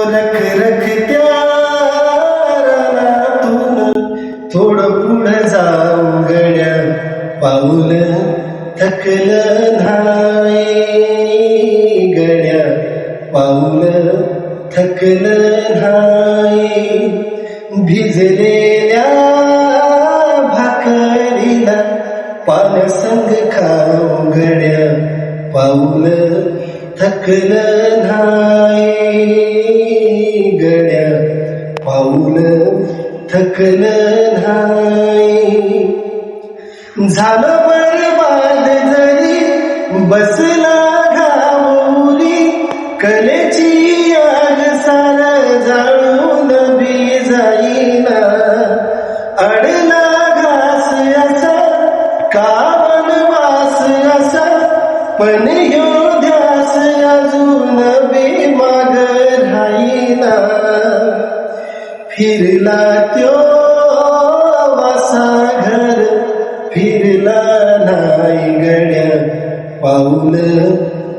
रख रखत्या रानातून थोडं पुढं जाऊ गड्या, पाऊल थकलं नाही गड्या, पाऊल थकलं नाही. भिजलेल्या भाकरीला पान संग खाऊ गड्या, पाऊल थकलं नाही गड्या, पाऊल थकलं नाही. झालं बरबाद जरी बसला घाऊरी, कलेची आग सार जाळून बी जाईना. अडला घास असा का वनवास असा, पण ह्यो ध्यास अजून बी माग राहीना. फिरला त्यो वासा घर फिरला नाही गड्या, पाऊल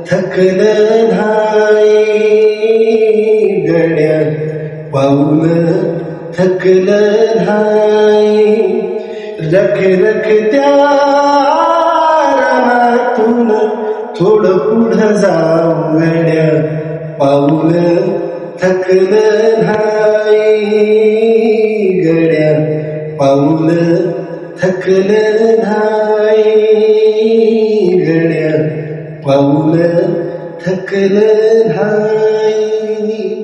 थकलं नाही गड्या, पाऊल थकलं नाही. रख रखत्या रानातून थोडं पुढं जाऊ गड्या, पाऊल थकलं नाही गड्या, पाऊल थकलं नाही गड्या, पाऊल थकलं नाही.